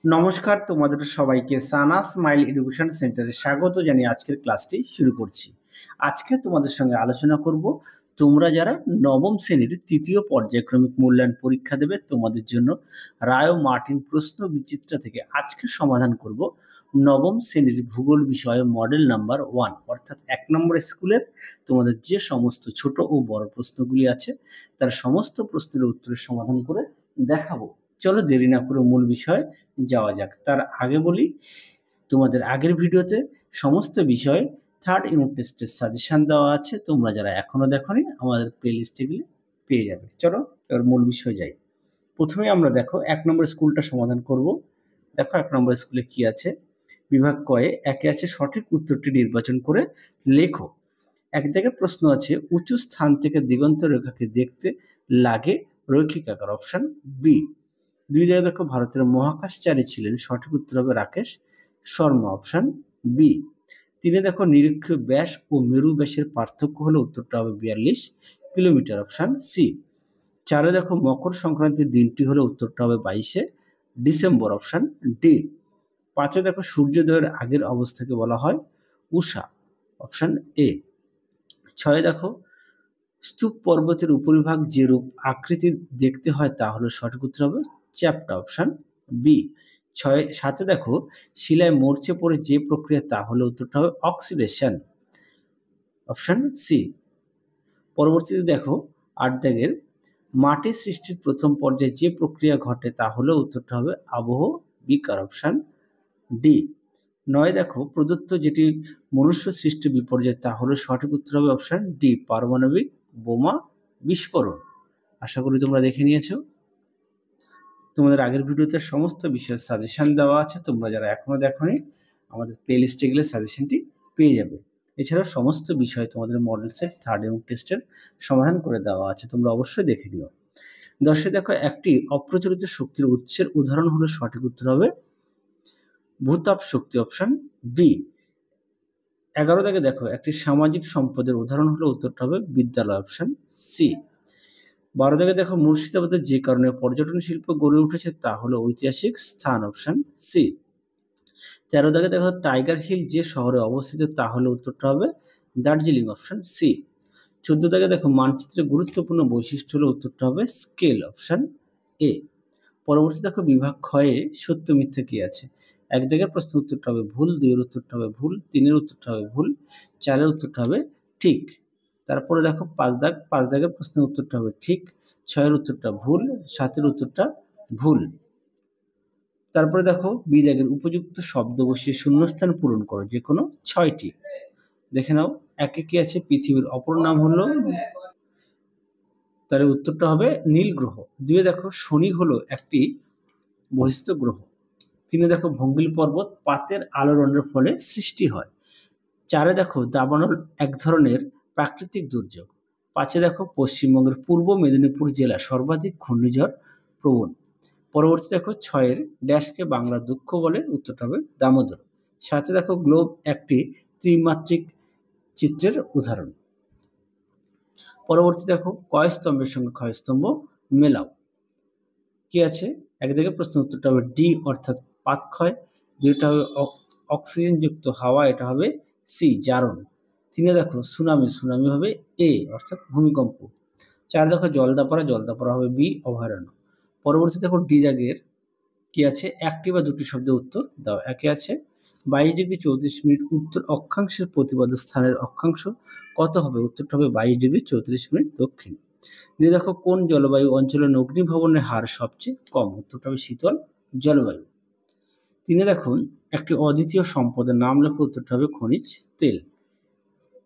নমস্কার, তোমাদের সবাইকে সানা স্মাইল এডুকেশন সেন্টারে স্বাগত জানিয়ে আজকের ক্লাসটি শুরু করছি। আজকে তোমাদের সঙ্গে আলোচনা করব তোমরা যারা নবম শ্রেণীর তৃতীয় পর্যায়ক্রমিক মূল্যায়ন পরীক্ষা দেবে তোমাদের জন্য রায় ও মার্টিন প্রশ্ন বিচিত্রা থেকে আজকে সমাধান করব নবম শ্রেণীর ভূগোল বিষয়ে মডেল নাম্বার 1 অর্থাৎ 1 নম্বর স্কুলের তোমাদের যে সমস্ত ছোট ও বড় প্রশ্নগুলি আছে তার সমস্ত প্রশ্নের উত্তরের সমাধান করে দেখাবো। চলো দেরি না করে মূল বিষয়ে যাওয়া যাক। তার আগে বলি, তোমাদের আগের ভিডিওতে সমস্ত বিষয় থার্ড ইউনিট টেস্টের সাজেশন দেওয়া আছে। তোমরা যারা এখনো দেখোনি আমাদের প্লে লিস্টে গেলে পেয়ে যাবে। চলো এবার মূল বিষয় যাই। প্রথমে আমরা দেখো 1 নম্বর স্কুলটা সমাধান করব। দেখো 1 নম্বর স্কুলে কি আছে। বিভাগ কয়ে একে আছে সঠিক উত্তরটি নির্বাচন করে লেখো। এক জায়গায় প্রশ্ন আছে উঁচু স্থান থেকে দিগন্ত রেখাকে দেখতে লাগে রৈখিক আকার, অপশন বি। 2 জায়গায় দেখো ভারতের মহাকাশচারী ছিলেন, সঠিক উত্তর হবে রাকেশ শর্মা, অপশন বি। 3 দেখো নিরীক্ষীয় ব্যাস ও মেরু ব্যাসের পার্থক্য হলে উত্তরটা হবে 42 কিলোমিটার, অপশন সি। 4 দেখো মকর সংক্রান্তির দিনটি হলে উত্তরটা হবে 22শে ডিসেম্বর, অপশন ডি। 5 দেখো সূর্যোদয়ের আগের অবস্থাকে বলা হয় উষা, অপশন এ। 6 দেখো স্তূপ পর্বতের উপরিভাগ যে রূপ আকৃতির দেখতে হয় তা হলো সঠিক উত্তর হবে চ্যাপ্টা, অপশন বি। 7 দেখো শিলায় মরচে পড়ে যে প্রক্রিয়া তা হলো উত্তরটা হবে অক্সিডেশন, অপশন সি। পরবর্তীতে দেখো 8 দাগের মাটি সৃষ্টির প্রথম পর্যায়ে যে প্রক্রিয়া ঘটে তা হলো উত্তরটা হবে আবহ বিকার, অপশন ডি। 9 দেখো প্রদত্ত যেটি মনুষ্য সৃষ্ট বিপর্যয় তা হলো সঠিক উত্তর হবে অপশন ডি পারমাণবিক বোমা বিস্ফোরণ। আশা করি তোমরা দেখে নিয়েছো। তোমাদের আগের ভিডিওতে সমস্ত বিষয়ের সাজেশন দেওয়া আছে। তোমরা যারা এখনো দেখোনি আমাদের প্লে লিস্টে গেলে সাজেশনটি পেয়ে যাবে। এছাড়াও সমস্ত বিষয় তোমাদের মডেল সেট থার্ড ইউনিট টেস্টের সমাধান করে দেওয়া আছে, তোমরা অবশ্যই দেখে নিও। 10 দেখো একটি অপ্রচলিত শক্তির উৎসের উদাহরণ হলো সঠিক উত্তর হবে ভূতাপ শক্তি, অপশন বি। 11 থেকে দেখো একটি সামাজিক সম্পদের উদাহরণ হলো উত্তরটা হবে বিদ্যালয়, অপশন সি। 12 থেকে দেখো মুর্শিদাবাদে যে কারণে পর্যটন শিল্প গড়ে উঠেছে তা হলো ঐতিহাসিক স্থান, অপশন সি। 13 থেকে দেখো টাইগার হিল যে শহরে অবস্থিত তা হলো উত্তরটা হবে দার্জিলিং, অপশন সি। 14 থেকে দেখো মানচিত্রের গুরুত্বপূর্ণ বৈশিষ্ট্য হলো উত্তরটা হবে স্কেল, অপশন এ। পরবর্তী দেখো বিভাগ ক্ষয়ে সত্য মিথ্যা কি আছে। 1 থেকে প্রশ্ন উত্তরটা হবে ভুল, 2 এর উত্তরটা হবে ভুল, 3 এর উত্তরটা হবে ভুল, 4 এর উত্তরটা হবে ঠিক। তারপরে দেখো 5 দাগের প্রশ্নের উত্তরটা হবে ঠিক, 6 এর উত্তরটা ভুল, 7 এর উত্তরটা ভুল। তারপরে দেখো বি দাগের উপযুক্ত শব্দ বসিয়ে শূন্যস্থান পূরণ করো যে কোনো 6টি। দেখে নাও। 1 কি আছে পৃথিবীর অপর নাম হলো, তার উত্তরটা হবে নীল গ্রহ। 2 দেখো শনি হলো একটি বহিস্থ গ্রহ। 3 দেখো ভঙ্গিল পর্বত পাতের আলোড়নের ফলে সৃষ্টি হয়। 4 দেখো দাবানল এক ধরনের প্রাকৃতিক দুর্যোগ। 5 দেখো পশ্চিমবঙ্গের পূর্ব মেদিনীপুর জেলা সর্বাধিক ঘূর্ণিঝড় প্রবণ। পরবর্তী দেখো 6 ড্যাশকে বাংলা দুঃখ বলে, উত্তরটা হবে দামোদর। 7 দেখো গ্লোব একটি ত্রিমাত্রিক চিত্রের উদাহরণ। পরবর্তী দেখো কয় স্তম্ভের সঙ্গে ক্ষয় স্তম্ভ মেলাও। কি আছে 1 থেকে প্রশ্ন উত্তরটা হবে ডি অর্থাৎ পাতক্ষয়। 2টা হবে অক্সিজেনযুক্ত হাওয়া, এটা হবে সি জারণ। 3 দেখো সুনামি হবে এ অর্থাৎ ভূমিকম্প। 4 দেখো জলদাপাড়া হবে বি অভয়ারণ্য। পরবর্তী দেখো ডি দাগের কি আছে একটি বা দুটি শব্দের উত্তর দাও। একে আছে 22 ডিগ্রি 34 মিনিট উত্তর অক্ষাংশের প্রতিপাদ্য স্থানের অক্ষাংশ কত হবে, উত্তরটা হবে 22 ডিগ্রি 34 মিনিট দক্ষিণ। দিয়ে দেখো কোন জলবায়ু অঞ্চলের অগ্নিভবনের হার সবচেয়ে কম, উত্তরটা হবে শীতল জলবায়ু। 3 দেখুন একটি অদ্বিতীয় সম্পদের নাম লেখো, উত্তরটা হবে খনিজ তেল।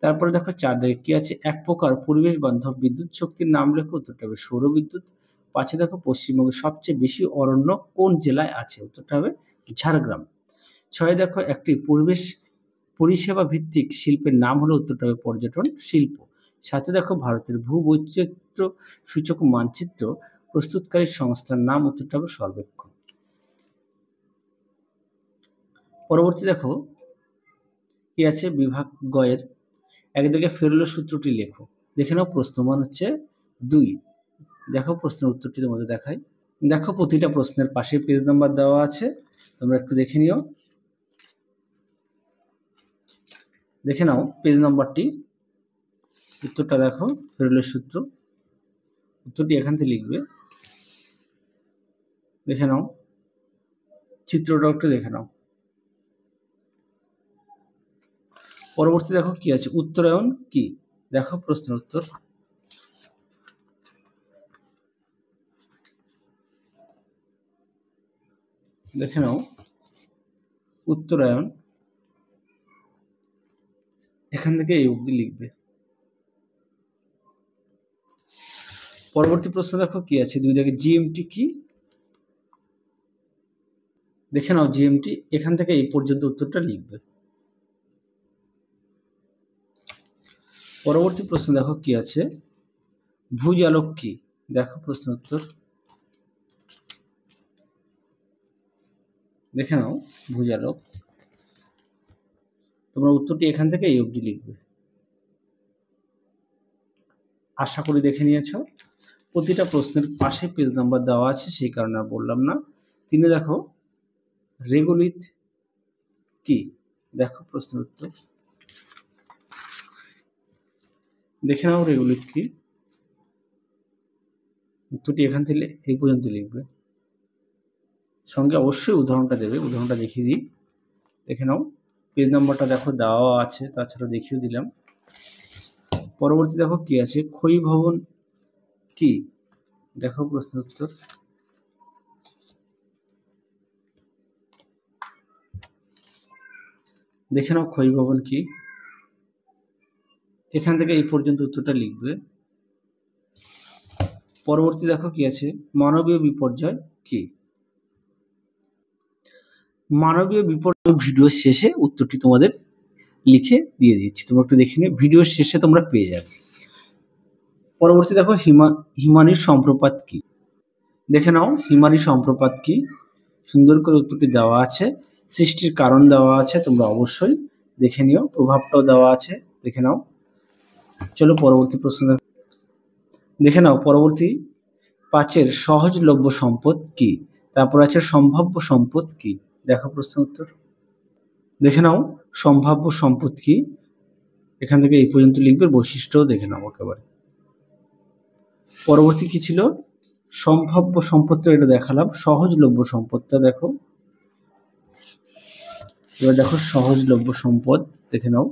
তারপরে দেখো 4 দাগে কি আছে এক প্রকার পরিবেশ বান্ধব বিদ্যুৎ শক্তির নাম লেখো, উত্তরটা হবে সৌর বিদ্যুৎ। 5 দেখো পশ্চিমবঙ্গের সবচেয়ে বেশি অরণ্য কোন জেলায় আছে, উত্তরটা হবে ঝাড়গ্রাম। 6 দেখো একটি পরিষেবা ভিত্তিক শিল্পের নাম হলো, উত্তরটা হবে পর্যটন শিল্প। 7 দেখো ভারতের ভূবৈচিত্র্য সূচক মানচিত্র প্রস্তুতকারী সংস্থার নাম, উত্তরটা হবে সর্বেক্ষণ। পরবর্তী দেখো কি আছে বিভাগ গয়ের 1 থেকে ফেরুলো সূত্রটি লেখো। দেখে নাও প্রশ্নমান হচ্ছে 2। দেখো প্রশ্নের উত্তরটি তোমাদের দেখাই। দেখো প্রতিটা প্রশ্নের পাশে পেজ নাম্বার দেওয়া আছে। তোমরা একটু দেখে নিও, দেখে নাও পেজ নাম্বারটি। উত্তরটা দেখো, ফেরেলের সূত্র। উত্তরটি এখান থেকে লিখবে, দেখে নাও, চিত্রটা একটু দেখে নাও। পরবর্তী দেখো কি আছে, উত্তরায়ণ কি? দেখো প্রশ্নের উত্তর, দেখে নাও উত্তরায়ণ, এখান থেকে এই অবধি লিখবে। পরবর্তী প্রশ্ন দেখো কি আছে, 2 দাগে জিএমটি কি? দেখে নাও জিএমটি, এখান থেকে এই পর্যন্ত উত্তরটা লিখবে। পরবর্তী প্রশ্ন দেখো কি আছে, ভূজালক কি? দেখো প্রশ্ন উত্তর, দেখে নাও ভূজালক। তোমরা উত্তরটি এখান থেকে এই অবধি লিখবে। আশা করি দেখে নিয়েছো। প্রতিটা প্রশ্নের পাশে পেজ নাম্বার দেওয়া আছে, সেই কারণে আর বললাম না। 3 দেখো রেগুলিত কি? দেখো প্রশ্নের উত্তর, দেখে নাও রেগুলিত কি? উত্তরটি এখান থেকে এই পর্যন্ত লিখবে, সঙ্গে অবশ্যই উদাহরণটা দেবে। উদাহরণটা দেখিয়ে দিই, দেখে নাও পেজ নাম্বারটা দেখো দেওয়া আছে, তাছাড়া দেখিয়ে দিলাম। পরবর্তী দেখো কি আছে, ক্ষয়ী ভবন কি? দেখো প্রশ্নের উত্তর, দেখে নাও ক্ষয়ী ভবন কি? এখান থেকে এই পর্যন্ত উত্তরটা লিখবে। পরবর্তী দেখো কি আছে, মানবীয় বিপর্যয় কি? মানবীয় বিপর্যয় ভিডিও শেষে উত্তরটি তোমাদের লিখে দিয়ে দিচ্ছি, তোমরা একটু দেখে নিও, ভিডিও শেষে তোমরা পেয়ে যাবে। পরবর্তী দেখো হিমানির সম্প্রপাত কি? দেখে নাও হিমানি সম্প্রপাত কি? সুন্দর করে উত্তরটি দেওয়া আছে, সৃষ্টির কারণ দেওয়া আছে, তোমরা অবশ্যই দেখে নিও, প্রভাবটাও দেওয়া আছে, দেখে নাও। চলো পরবর্তী প্রশ্ন দেখে নাও, পরবর্তী 5 সহজলভ্য সম্পদ কি? তারপর আছে সম্ভাব্য সম্পদ কি? দেখো প্রশ্ন উত্তর, দেখে নাও সম্ভাব্য সম্পদ কি? এখান থেকে এই পর্যন্ত লিখবে, বৈশিষ্ট্যও দেখে নাও একেবারে। পরবর্তী কি ছিল, সম্ভাব্য সম্পদটা এটা দেখালাম, সহজলভ্য সম্পদটা দেখো। এবার দেখো সহজলভ্য সম্পদ, দেখে নাও,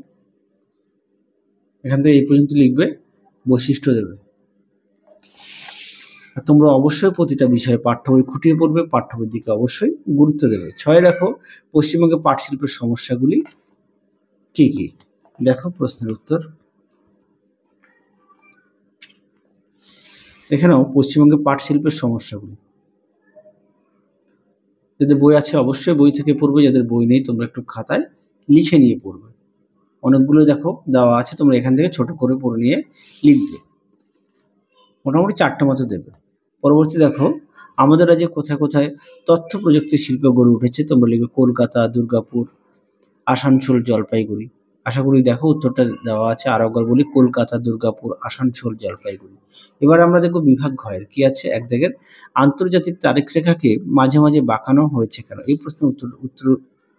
এখান থেকে এই পর্যন্ত লিখবে, বৈশিষ্ট্য দেবে। আর তোমরা অবশ্যই প্রতিটা বিষয়ে পাঠ্য বই খুঁটিয়ে পড়বে, পাঠ্য বইয়ের দিকে অবশ্যই গুরুত্ব দেবে। 6 দেখো পশ্চিমবঙ্গে পাট শিল্পের সমস্যাগুলি কি কি? দেখো প্রশ্নের উত্তর, দেখে নাও পশ্চিমবঙ্গে পাট শিল্পের সমস্যাগুলি। যাদের বই আছে অবশ্যই বই থেকে পড়বে, যাদের বই নেই তোমরা একটু খাতায় লিখে নিয়ে পড়বে। অনেকগুলো দেখো দেওয়া আছে, তোমরা এখান থেকে ছোট করে পড়ে নিয়ে লিখবে, মোটামুটি 4টে মতো দেবে। পরবর্তী দেখো, আমাদের রাজ্যে কোথায় কোথায় তথ্য প্রযুক্তি শিল্প গড়ে উঠেছে? তোমরা লিখবে কলকাতা, দুর্গাপুর, আসানসোল, জলপাইগুড়ি। আশা করি দেখো উত্তরটা দেওয়া আছে, আর একবার বলি, কলকাতা, দুর্গাপুর, আসানসোল, জলপাইগুড়ি। এবার আমরা দেখব বিভাগ ঘয়ের কি আছে, এক দাগের আন্তর্জাতিক তারিখ রেখাকে মাঝে মাঝে বাঁকানো হয়েছে কেন? এই প্রশ্নের উত্তর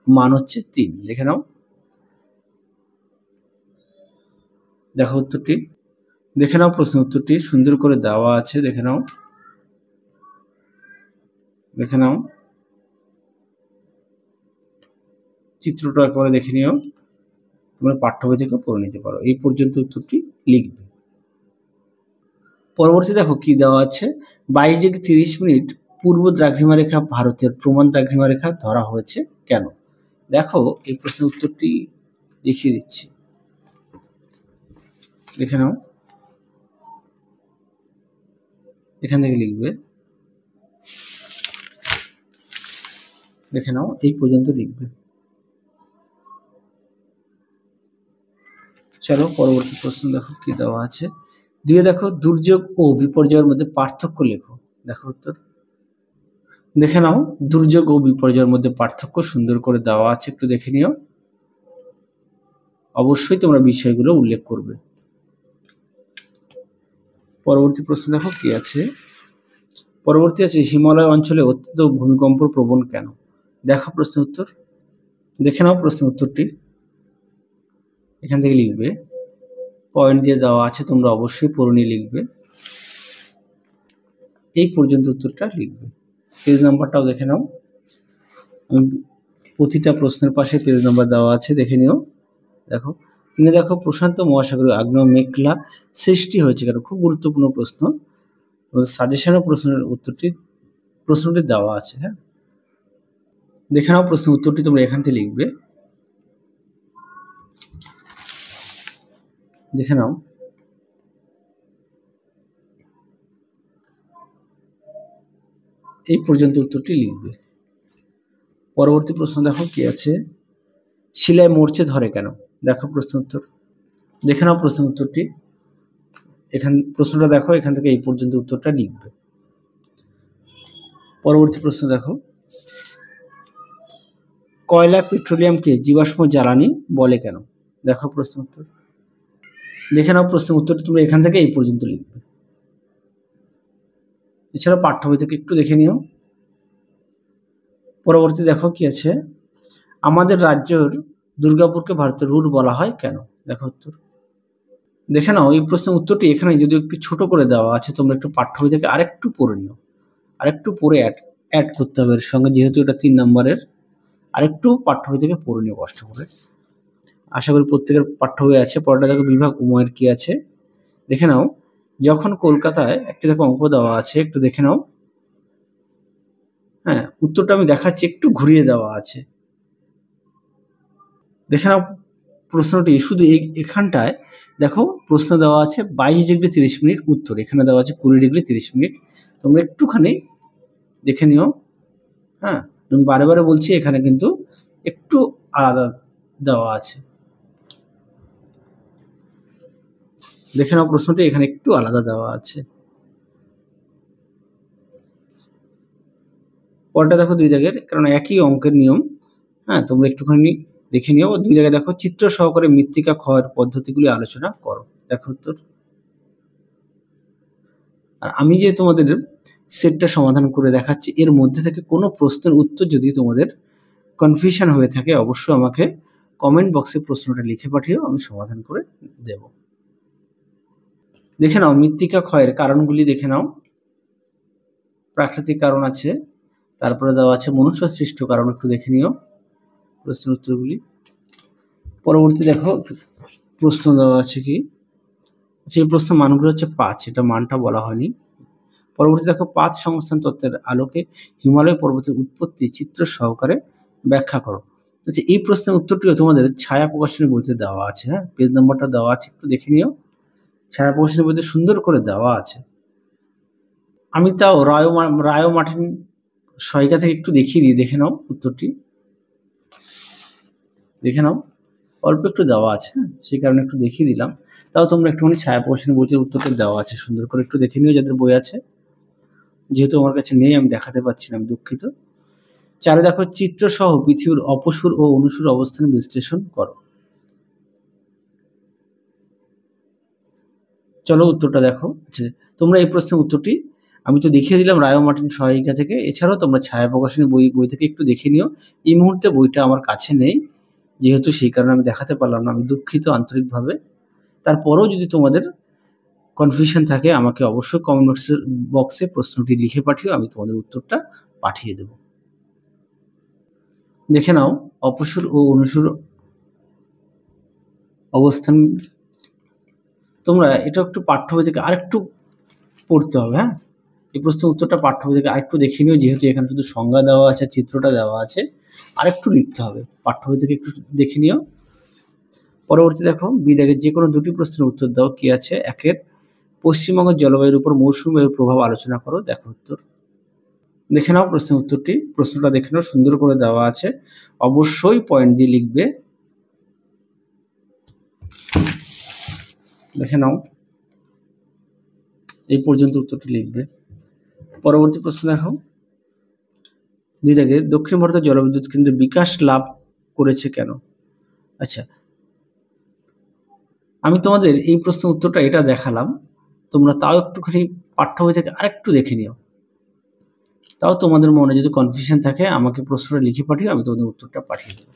মান হচ্ছে 3, লিখে নাও। দেখো উত্তরটি, দেখে নাও প্রশ্নের উত্তরটি সুন্দর করে দেওয়া আছে, দেখে নাও, দেখে নাও, চিত্রটা একবারে দেখে নিও, তোমরা পাঠ্য বই থেকে পড়ে নিতে পারো। এই পর্যন্ত উত্তরটি লিখবে। পরবর্তী দেখো কি দেওয়া আছে, 22°30' পূর্ব দ্রাঘিমা রেখা ভারতের প্রমাণ দ্রাঘিমা রেখা ধরা হয়েছে কেন? দেখো এই প্রশ্নের উত্তরটি দেখিয়ে দিচ্ছি, দেখে নাও, এখান থেকে লিখবে, দেখে নাও, এই পর্যন্ত লিখবে। চলো পরবর্তী প্রশ্ন দেখো কি দেওয়া আছে, 2 দেখো দুর্যোগ ও বিপর্যয়ের মধ্যে পার্থক্য লেখো। দেখো উত্তর, দেখে নাও দুর্যোগ ও বিপর্যয়ের মধ্যে পার্থক্য সুন্দর করে দেওয়া আছে, একটু দেখে নিও, অবশ্যই তোমরা বিষয়গুলো উল্লেখ করবে। পরবর্তী প্রশ্ন দেখো কি আছে, পরবর্তী আছে হিমালয় অঞ্চলে অত্যন্ত ভূমিকম্প প্রবণ কেন? দেখো প্রশ্ন উত্তর, দেখে নাও প্রশ্ন উত্তরটি, এখান থেকে লিখবে, পয়েন্ট দিয়ে দেওয়া আছে, তোমরা অবশ্যই পড়ে নিয়ে লিখবে, এই পর্যন্ত উত্তরটা লিখবে। পেজ নাম্বারটাও দেখে নাও, প্রতিটা প্রশ্নের পাশে পেজ নাম্বার দেওয়া আছে, দেখে নিও। দেখো দেখো প্রশান্ত মহাসাগরে আগ্নেয় মেঘলা সৃষ্টি হয়েছে কেন, খুব গুরুত্বপূর্ণ প্রশ্ন, সাজেশনও প্রশ্নটি দেওয়া আছে। হ্যাঁ, দেখে নাও প্রশ্ন উত্তরটি, তোমরা এখান থেকে লিখবে, দেখে নাও। এই পর্যন্ত উত্তরটি লিখবে। পরবর্তী প্রশ্ন দেখো কি আছে, শিলায় মরচে ধরে কেন, দেখো প্রশ্ন উত্তর, দেখে নাও প্রশ্ন উত্তরটি, প্রশ্নটা দেখো, এখান থেকে এই পর্যন্ত উত্তরটা লিখবে। পরবর্তী প্রশ্ন দেখো, কয়লা পেট্রোলিয়ামকে জীবাশ্ম জ্বালানি বলে কেন, দেখো প্রশ্ন উত্তর, দেখে নাও প্রশ্ন উত্তরটি, তোমরা এখান থেকে এই পর্যন্ত লিখবে। এছাড়া পাঠ্য বই থেকে একটু দেখে নিও। পরবর্তী দেখো কি আছে, আমাদের রাজ্যের দুর্গাপুরকে ভারতের রুট বলা হয় কেন, দেখো উত্তর, দেখে নাও। এই প্রশ্নের উত্তরটি এখানে যদি একটু ছোট করে দেওয়া আছে, তোমরা একটু পাঠ্য বই থেকে আরেকটু পড়ে নিও, আরেকটু পড়ে অ্যাড করতে হবে এর সঙ্গে, যেহেতু এটা 3 নম্বরের, আরেকটু পাঠ্য বই থেকে পড়ে নিও কষ্ট করে। আশা করি প্রত্যেকের পাঠ্য বই আছে। পরেরটা দেখো, বিভাগ উময়ের কি আছে, দেখে নাও। যখন কলকাতায় একটি দেখো অঙ্ক দেওয়া আছে, একটু দেখে নাও। হ্যাঁ, উত্তরটা আমি দেখাচ্ছি, একটু ঘুরিয়ে দেওয়া আছে, দেখে নাও প্রশ্নটি। শুধু এখানটায় দেখো প্রশ্ন দেওয়া আছে 22 ডিগ্রি 30 মিনিট, উত্তর এখানে দেওয়া আছে 20 ডিগ্রি 30 মিনিট, তোমরা একটুখানি দেখে নিও। হ্যাঁ, আমি বারে বারে বলছি, এখানে কিন্তু একটু আলাদা দেওয়া আছে, দেখে নাও প্রশ্নটি, এখানে একটু আলাদা দেওয়া আছে। পরটা দেখো 2 দাগের, কারণ একই অঙ্কের নিয়ম। হ্যাঁ, তোমরা একটুখানি দেখে নিও। 2 জায়গায় দেখো, চিত্র সহকারে মৃত্তিকা ক্ষয়ের পদ্ধতিগুলি আলোচনা করো, দেখো উত্তর। আর আমি যে তোমাদের সেটটা সমাধান করে দেখাচ্ছি, এর মধ্যে থেকে কোনো প্রশ্নের উত্তর যদি তোমাদের কনফিউশন হয়ে থাকে, অবশ্যই আমাকে কমেন্ট বক্সে প্রশ্নটা লিখে পাঠিও, আমি সমাধান করে দেব। দেখে নাও মৃত্তিকা ক্ষয়ের কারণগুলি, দেখে নাও। প্রাকৃতিক কারণ আছে, তারপরে দেওয়া আছে মনুষ্য সৃষ্ট কারণ, একটু দেখে নিও প্রশ্নের উত্তরগুলি। পরবর্তী দেখো প্রশ্ন দেওয়া আছে কি, যে প্রশ্ন মানগুলো হচ্ছে 5, এটা মানটা বলা হয়নি। পরবর্তী দেখো, 5 সংস্থান তত্ত্বের আলোকে হিমালয় পর্বতের উৎপত্তি চিত্র সহকারে ব্যাখ্যা করো। আচ্ছা, এই প্রশ্নের উত্তরটিও তোমাদের ছায়া প্রকাশনী বইতে দেওয়া আছে। হ্যাঁ, পেজ নাম্বারটা দেওয়া আছে, একটু দেখে নিও। ছায়া প্রকাশনী বইতে সুন্দর করে দেওয়া আছে। আমি তাও রায় মার্টিন সহায়িকা থেকে একটু দেখিয়ে দিই, দেখে নাও উত্তরটি, দেখে নাও। অল্প একটু দেওয়া আছে, সেই কারণে একটু দেখিয়ে দিলাম। তাও তোমরা একটুখানি ছায়া প্রকাশনী বইটির উত্তরটা দেওয়া আছে, সুন্দর করে একটু দেখে নিও যাদের বই আছে। যেহেতু আমার কাছে নেই, আমি দেখাতে পারছি না, আমি দুঃখিত। 4 দেখো, চিত্র সহ পৃথিবীর অপসূর ও অনুসূর অবস্থান বিশ্লেষণ করো। চলো উত্তরটা দেখো। আচ্ছা, তোমরা এই প্রশ্নের উত্তরটি আমি তো দেখিয়ে দিলাম রায় মার্টিন সহায়িকা থেকে, এছাড়াও তোমরা ছায়া প্রকাশনী বই থেকে একটু দেখে নিও। এই মুহূর্তে বইটা আমার কাছে নেই, যেহেতু সেই কারণে আমি দেখাতে পারলাম না, আমি দুঃখিত আন্তরিকভাবে। তারপরেও যদি তোমাদের কনফিউশন থাকে, আমাকে অবশ্যই কমেন্ট বক্সে প্রশ্নটি লিখে পাঠিও, আমি তোমাদের উত্তরটা পাঠিয়ে দেব। দেখে নাও, অপসূর ও অনুসূর অবস্থান, তোমরা এটা একটু পাঠ্য বই থেকে আরেকটু পড়তে হবে। হ্যাঁ, এই প্রশ্নের উত্তরটা পাঠ্য বই থেকে আরেকটু দেখে নিও, যেহেতু এখানে শুধু সংজ্ঞা দেওয়া আছে, চিত্রটা দেওয়া আছে, আরেকটু লিখতে হবে, পাঠ্য বই থেকে একটু দেখে নিও। পরবর্তী দেখো, বিদাগের যে কোনো 2টি প্রশ্নের উত্তর দাও, কি আছে। 1 পশ্চিমবঙ্গের জলবায়ুর উপর মৌসুমী বায়ুর প্রভাব আলোচনা করো, দেখো উত্তর, দেখে নাও প্রশ্নের উত্তরটি, প্রশ্নটা দেখে নাও, সুন্দর করে দেওয়া আছে, অবশ্যই পয়েন্ট দিয়ে লিখবে, দেখে নাও। এই পর্যন্ত উত্তরটি লিখবে। পরবর্তী প্রশ্ন দেখো, 2 দাগে, দক্ষিণ ভারতের জলবিদ্যুৎ কেন্দ্রের বিকাশ লাভ করেছে কেন। আচ্ছা, আমি তোমাদের এই প্রশ্নের উত্তরটা এটা দেখালাম, তোমরা তাও একটুখানি পাঠ্য বই থেকে আরেকটু দেখে নিও, তাও তোমাদের মনে যদি কনফিউশন থাকে আমাকে প্রশ্নটা লিখে পাঠিও, আমি তোমাদের উত্তরটা পাঠিয়ে দেবো।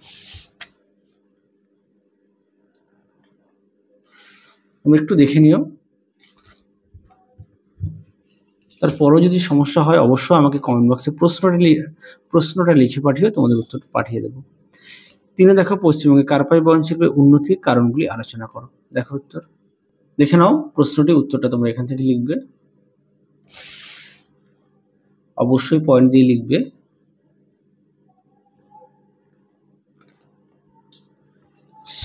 তুমি একটু দেখে নিও, তারপরও যদি সমস্যা হয় অবশ্যই আমাকে কমেন্ট বক্সে প্রশ্নটা লিখে পাঠিও, তোমাদের উত্তরটা পাঠিয়ে দেবো। 3 দেখো, পশ্চিমবঙ্গে কার্পাস বয়ন শিল্পের উন্নতির কারণগুলি আলোচনা করো। দেখো উত্তর, দেখে নাও প্রশ্নটি, উত্তরটা তোমরা এখান থেকে লিখবে, অবশ্যই পয়েন্ট দিয়ে লিখবে।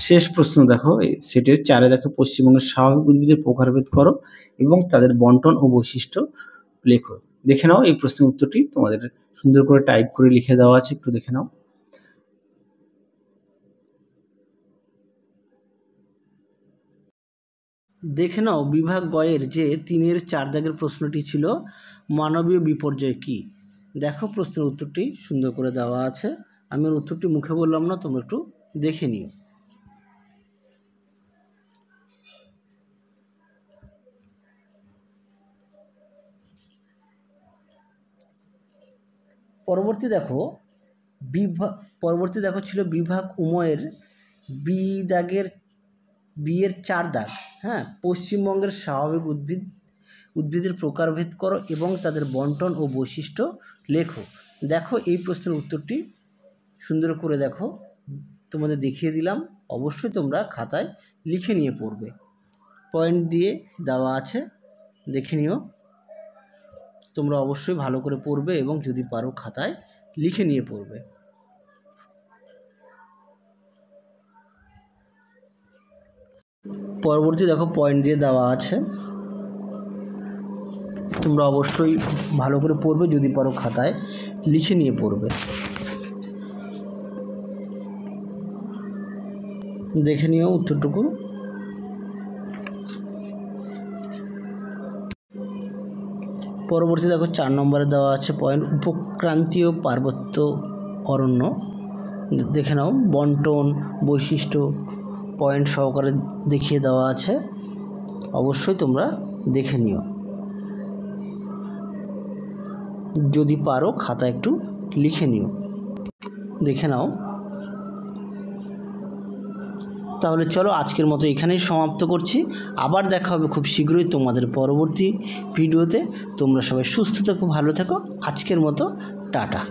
শেষ প্রশ্ন দেখো, সেটের 4 দেখো, পশ্চিমবঙ্গের স্বাভাবিক উদ্ভিদের প্রকারভেদ করো এবং তাদের বন্টন ও বৈশিষ্ট্য লেখো। দেখে নাও এই প্রশ্নের উত্তরটি তোমাদের সুন্দর করে টাইপ করে লিখে দেওয়া আছে, একটু দেখে নাও। দেখে নাও বিভাগ গয়ের যে 3-এর 4 দাগের প্রশ্নটি ছিল মানবীয় বিপর্যয় কি। দেখো প্রশ্নের উত্তরটি সুন্দর করে দেওয়া আছে, আমি উত্তরটি মুখে বললাম না, তোমরা একটু দেখে নিও। পরবর্তী দেখো ছিল বিভাগ উময়ের বিয়ের 4 দাগ। হ্যাঁ, পশ্চিমবঙ্গের স্বাভাবিক উদ্ভিদের প্রকারভেদ করো এবং তাদের বন্টন ও বৈশিষ্ট্য লেখো। দেখো এই প্রশ্নের উত্তরটি সুন্দর করে দেখো, তোমাদের দেখিয়ে দিলাম, অবশ্যই তোমরা খাতায় লিখে নিয়ে পড়বে, পয়েন্ট দিয়ে দেওয়া আছে, দেখে নিও। তোমরা অবশ্যই ভালো করে পড়বে এবং যদি পারো খাতায় লিখে নিয়ে পড়বে। পরবর্তী দেখো পয়েন্ট দিয়ে দেওয়া আছে, তোমরা অবশ্যই ভালো করে পড়বে, যদি পারো খাতায় লিখে নিয়ে পড়বে। দেখে নিও উত্তরটুকু। পরবর্তী দেখো 4 নম্বরে দেওয়া আছে পয়েন্ট, উপক্রান্তীয় পার্বত্য অরণ্য। দেখে নাও বন্টন বৈশিষ্ট্য পয়েন্ট সহকারে দেখিয়ে দেওয়া আছে, অবশ্যই তোমরা দেখে নিও, যদি পারো খাতা একটু লিখে নিও, দেখে নাও। তাহলে চলো আজকের মতো এখানেই সমাপ্ত করছি, আবার দেখা হবে খুব শীঘ্রই তোমাদের পরবর্তী ভিডিওতে। তোমরা সবাই সুস্থ থেকো, ভালো থেকো, আজকের মতো টাটা।